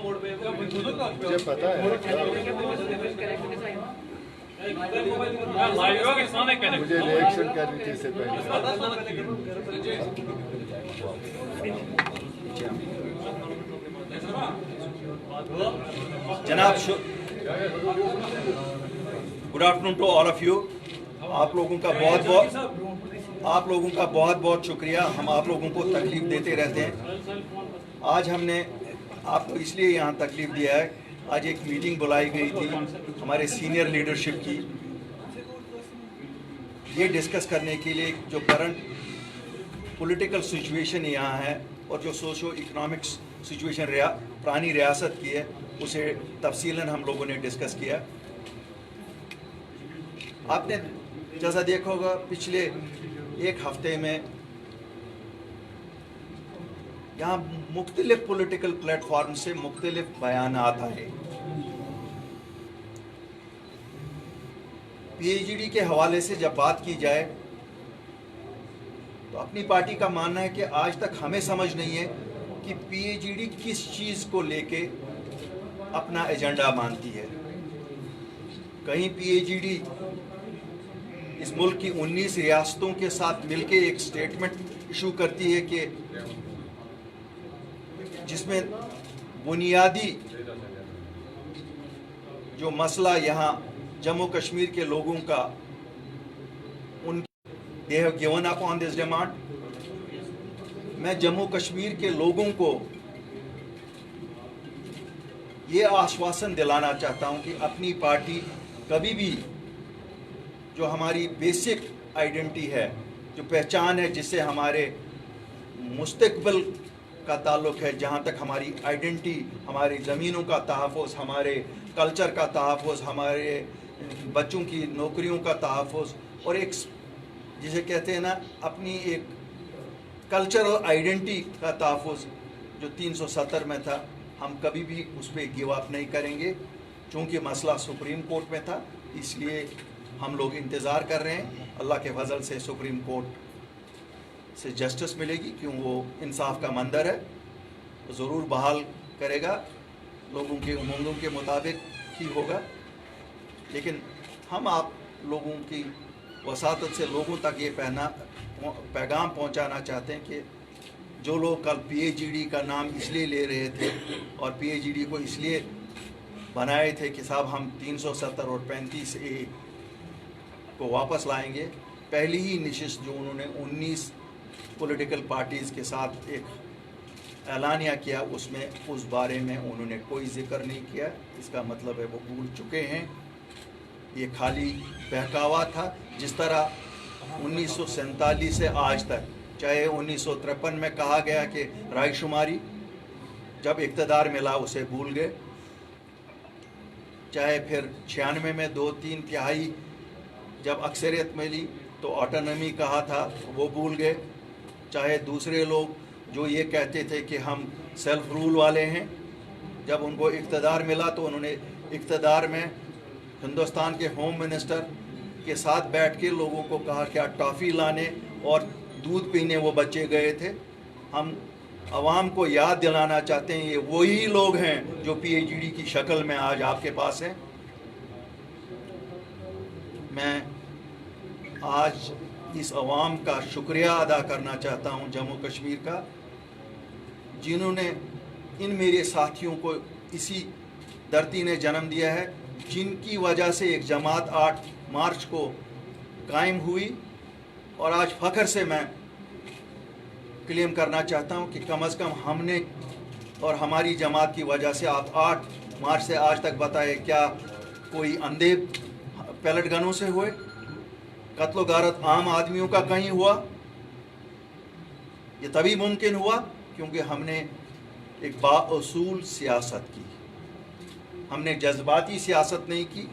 مجھے پتا ہے مجھے ریئیکشن کرنی تھی اس سے پہلے. جناب good afternoon to all of you. آپ لوگوں کا بہت بہت شکریہ. ہم آپ لوگوں کو تکلیف دیتے رہتے ہیں. آج ہم نے آپ کو اس لیے یہاں تکلیف دیا ہے. آج ایک میٹنگ بلائی گئی تھی ہمارے سینئر لیڈرشپ کی، یہ ڈسکس کرنے کے لیے جو کرنٹ پولیٹیکل سچویشن یہاں ہے اور جو سوشو اکنامکس سچویشن پرانی ریاست کی ہے، اسے تفصیلاً ہم لوگوں نے ڈسکس کیا. آپ نے جیسا دیکھا ہوگا پچھلے ایک ہفتے میں یہاں مختلف پولیٹیکل پلیٹ فارم سے مختلف بیانات آئے. پی ایچ ڈی کے حوالے سے جب بات کی جائے تو اپنی پارٹی کا ماننا ہے کہ آج تک ہمیں سمجھ نہیں ہے کہ پی ایچ ڈی کس چیز کو لے کے اپنا ایجنڈا مانتی ہے. کہیں پی ایچ ڈی اس ملک کی 19 ریاستوں کے ساتھ مل کے ایک سٹیٹمنٹ ایشو کرتی ہے کہ جس میں بنیادی جو مسئلہ یہاں جموں کشمیر کے لوگوں کا they have given up on this demand. میں جموں کشمیر کے لوگوں کو یہ آشواسن دلانا چاہتا ہوں کہ اپنی پارٹی کبھی بھی جو ہماری بیسک آئیڈینٹی ہے، جو پہچان ہے، جس سے ہمارے مستقبل کا تعلق ہے، جہاں تک ہماری آئیڈینٹی، ہماری زمینوں کا تحفظ، ہمارے کلچر کا تحفظ، ہمارے بچوں کی نوکریوں کا تحفظ، اور ایک جسے کہتے ہیں نا اپنی ایک کلچرل آئیڈینٹی کا تحفظ جو 370 میں تھا، ہم کبھی بھی اس پہ گیو اپ نہیں کریں گے. چونکہ مسئلہ سپریم کورٹ میں تھا، اس لیے ہم لوگ انتظار کر رہے ہیں. اللہ کے فضل سے سپریم کورٹ سے جسٹس ملے گی، کیوں وہ انصاف کا مندر ہے، ضرور بحال کرے گا، لوگوں کے امنگوں کے مطابق ہی ہوگا. لیکن ہم آپ لوگوں کی وساطت سے لوگوں تک یہ پیغام پہنچانا چاہتے ہیں کہ جو لوگ کل پی ایچ ڈی کا نام اس لیے لے رہے تھے اور پی ایچ ڈی کو اس لیے بنائے تھے کہ صاحب ہم 370 اور 35A کو واپس لائیں گے، پہلی ہی نشست جو انہوں نے 19 پولیٹیکل پارٹیز کے ساتھ ایک اعلانیہ کیا، اس میں اس بارے میں انہوں نے کوئی ذکر نہیں کیا. اس کا مطلب ہے وہ بھول چکے ہیں. یہ خالی بہکاوا تھا. جس طرح 1947 سے آج تک، چاہے 1953 میں کہا گیا کہ رائے شماری جب اقتدار ملا اسے بھول گئے، چاہے پھر 96 میں 2/3 جب اکثریت ملی تو آٹونومی کہا تھا وہ بھول گئے، چاہے دوسرے لوگ جو یہ کہتے تھے کہ ہم سیلف رول والے ہیں، جب ان کو اقتدار ملا تو انہوں نے اقتدار میں ہندوستان کے ہوم منسٹر کے ساتھ بیٹھ کے لوگوں کو کہا کہ ٹافی لانے اور دودھ پینے وہ بچے گئے تھے. ہم عوام کو یاد دلانا چاہتے ہیں یہ وہی لوگ ہیں جو پی ایچ ڈی کی شکل میں آج آپ کے پاس ہیں. میں آج اس عوام کا شکریہ ادا کرنا چاہتا ہوں، جموں کشمیر کا، جنہوں نے ان میرے ساتھیوں کو اسی دھرتی نے جنم دیا ہے، جن کی وجہ سے ایک جماعت 8 مارچ کو قائم ہوئی. اور آج فخر سے میں کلیم کرنا چاہتا ہوں کہ کم از کم ہم نے اور ہماری جماعت کی وجہ سے آپ 8 مارچ سے آج تک بتائے کیا کوئی اندھے پیلٹ گنوں سے ہوئے، قتل و غارت عام آدمیوں کا کہیں ہوا؟ یہ تبھی ممکن ہوا کیونکہ ہم نے ایک بااصول سیاست کی. ہم نے جذباتی سیاست نہیں کی،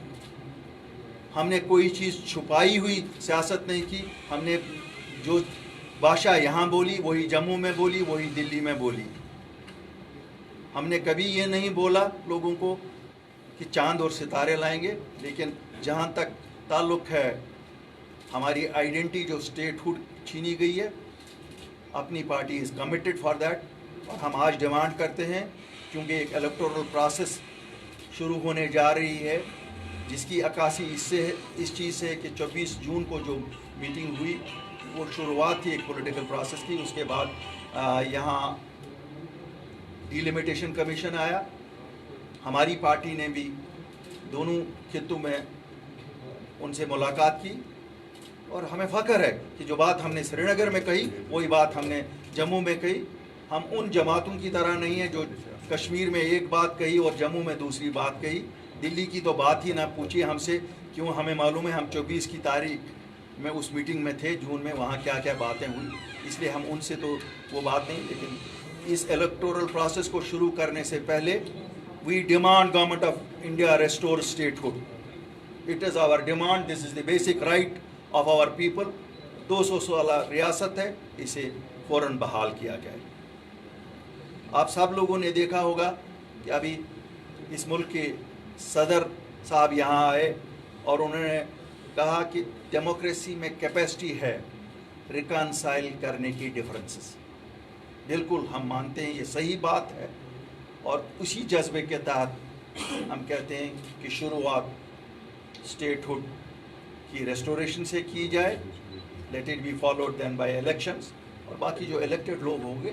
ہم نے کوئی چیز چھپائی ہوئی سیاست نہیں کی. ہم نے جو بھاشا یہاں بولی وہی جموں میں بولی، وہی دلی میں بولی. ہم نے کبھی یہ نہیں بولا لوگوں کو کہ چاند اور ستارے لائیں گے. لیکن جہاں تک تعلق ہے ہماری آئیڈینٹی جو اسٹیٹ ہوڈ چھینی گئی ہے، اپنی party is committed for that. اور ہم آج ڈیمانڈ کرتے ہیں چونکہ ایک الیکٹورل پروسیس شروع ہونے جا رہی ہے جس کی عکاسی اس چیز سے کہ 24 جون کو جو میٹنگ ہوئی وہ شروعات تھی ایک پولیٹیکل پروسیس کی. اس کے بعد یہاں ڈیلیمیٹیشن کمیشن آیا. ہماری پارٹی نے بھی دونوں خطوں میں ان سے ملاقات کی اور ہمیں فخر ہے کہ جو بات ہم نے سری نگر میں کہی وہی بات ہم نے جموں میں کہی. ہم ان جماعتوں کی طرح نہیں ہیں جو کشمیر میں ایک بات کہی اور جموں میں دوسری بات کہی. دلی کی تو بات ہی نہ پوچھیے ہم سے, کیوں ہمیں معلوم ہے ہم 24 کی تاریخ میں اس میٹنگ میں تھے جون میں, وہاں کیا کیا باتیں ہوئی, اس لیے ہم ان سے تو وہ بات نہیں. لیکن اس الیکٹورل پروسیس کو شروع کرنے سے پہلے we demand government of India restore statehood. It is our demand, this is the basic right of our people. 216 ریاست ہے, اسے فوراً بحال کیا جائے. آپ سب لوگوں نے دیکھا ہوگا کہ ابھی اس ملک کے صدر صاحب یہاں آئے اور انہوں نے کہا کہ ڈیموکریسی میں کیپیسٹی ہے ریکنسائل کرنے کی ڈفرینسز. بالکل ہم مانتے ہیں یہ صحیح بات ہے, اور اسی جذبے کے تحت ہم کہتے ہیں کہ شروعات اسٹیٹ ہوڈ کی ریسٹوریشن سے کی جائے. Let it be followed then by elections, اور باقی جو الیکٹڈ لوگ ہوں گے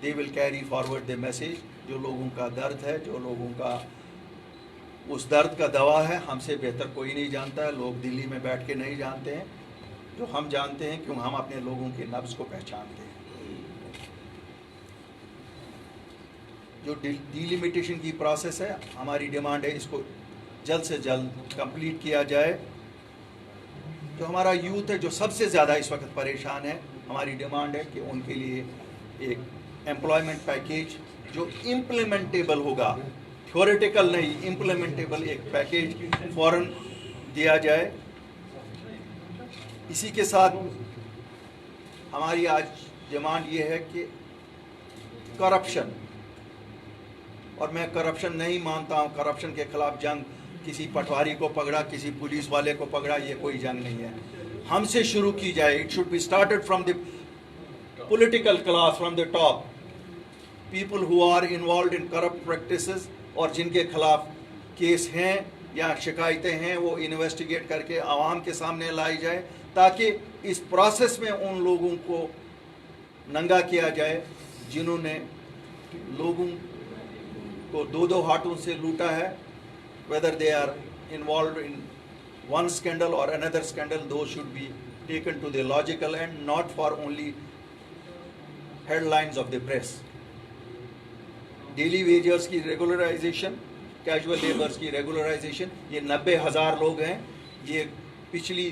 they will carry forward the message. جو لوگوں کا درد ہے, جو لوگوں کا اس درد کا دوا ہے, ہم سے بہتر کوئی نہیں جانتا ہے. لوگ دلی میں بیٹھ کے نہیں جانتے ہیں جو ہم جانتے ہیں, کیوں ہم اپنے لوگوں کے نبض کو پہچانتے ہیں. جو ڈیلیمیٹیشن کی پروسیس ہے, ہماری ڈیمانڈ ہے اس کو جلد سے جلد کمپلیٹ کیا جائے. جو ہمارا یوتھ ہے جو سب سے زیادہ اس وقت پریشان ہے, ہماری ڈیمانڈ ہے کہ ان کے لیے ایک امپلائمنٹ پیکیج جو امپلیمنٹیبل ہوگا, تھیوریٹیکل نہیں, امپلیمنٹیبل ایک پیکیج فوراً دیا جائے. اسی کے ساتھ ہماری آج ڈیمانڈ یہ ہے کہ کرپشن, اور میں کرپشن نہیں مانتا ہوں, کرپشن کے خلاف جنگ کسی پٹواری کو پکڑا, کسی پولیس والے کو پکڑا, یہ کوئی جنگ نہیں ہے. ہم سے شروع کی جائے. It should be started from the political class, from the top. People who are involved in corrupt practices اور جن کے خلاف کیس ہیں یا شکایتیں ہیں وہ انویسٹیگیٹ کر کے عوام کے سامنے لائی جائے, تاکہ اس پروسیس میں ان لوگوں کو ننگا کیا جائے جنہوں نے لوگوں کو دو ہاتھوں سے لوٹا ہے. whether they are involved in one scandal or another scandal, those should be taken to the logical end, not for only headlines of the press. Daily wagers کی ریگولرائزیشن, کیجول لیبرز کی ریگولرائزیشن, یہ 90,000 لوگ ہیں. یہ پچھلی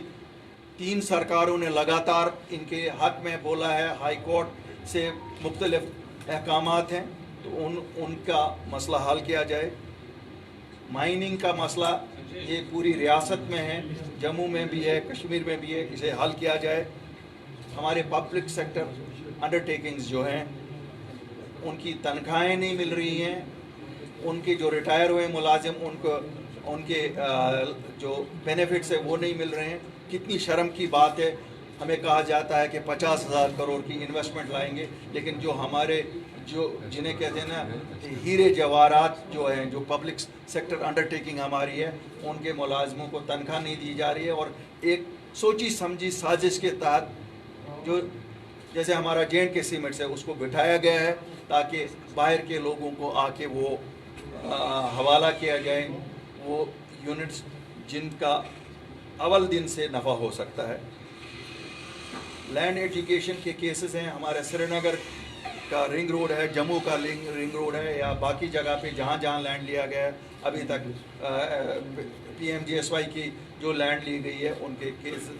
3 سرکاروں نے لگاتار ان کے حق میں بولا ہے. ہائی کورٹ سے مختلف احکامات ہیں, تو ان کا مسئلہ حل کیا جائے. مائننگ کا مسئلہ یہ پوری ریاست میں ہے, جموں میں بھی ہے, کشمیر میں بھی ہے, اسے حل کیا جائے. ہمارے پبلک سیکٹر انڈرٹیکنگز جو ہیں ان کی تنخواہیں نہیں مل رہی ہیں, ان کے جو ریٹائر ہوئے ملازم ان کے جو بینیفٹس ہیں وہ نہیں مل رہے ہیں. کتنی شرم کی بات ہے, ہمیں کہا جاتا ہے کہ 50,000 کروڑ کی انویسٹمنٹ لائیں گے, لیکن جو ہمارے جنہیں کہتے ہیں نا ہیرے جواہرات جو ہیں, جو پبلک سیکٹر انڈرٹیکنگ ہماری ہے, ان کے ملازموں کو تنخواہ نہیں دی جا رہی ہے. اور ایک سوچی سمجھی سازش کے تحت جو جیسے ہمارا جینڈ کے سیمنٹس ہے اس کو بٹھایا گیا ہے تاکہ باہر کے لوگوں کو آ کے وہ حوالہ کیا جائے وہ یونٹس جن کا اول دن سے نفع ہو سکتا ہے. لینڈ ایجوکیشن کے کیسز ہیں, ہمارے سری نگر کا رنگ روڈ ہے, جموں کا رنگ روڈ ہے, یا باقی جگہ پہ جہاں جہاں لینڈ لیا گیا ہے, ابھی تک PMGSY کی جو لینڈ لی گئی ہے ان کے کیس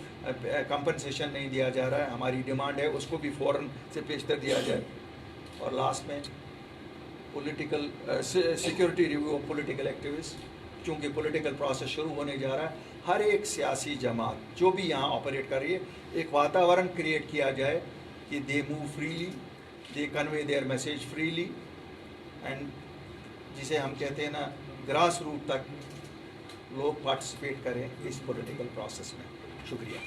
کمپنسیشن نہیں دیا جا رہا ہے. ہماری ڈیمانڈ ہے اس کو بھی فوراً سے پیشتر دیا جائے. اور لاسٹ میں political security review of political activist, چونکہ پولیٹیکل پروسیس شروع ہونے جا رہا ہے, ہر ایک سیاسی جماعت جو بھی یہاں آپریٹ کر رہی ہے ایک واتاورن کریٹ کیا جائے کہ they move freely, they convey their message freely, and جسے ہم کہتے ہیں نا گراس روٹ تک لوگ پارٹیسپیٹ کریں اس پولیٹیکل پروسیس میں. شکریہ.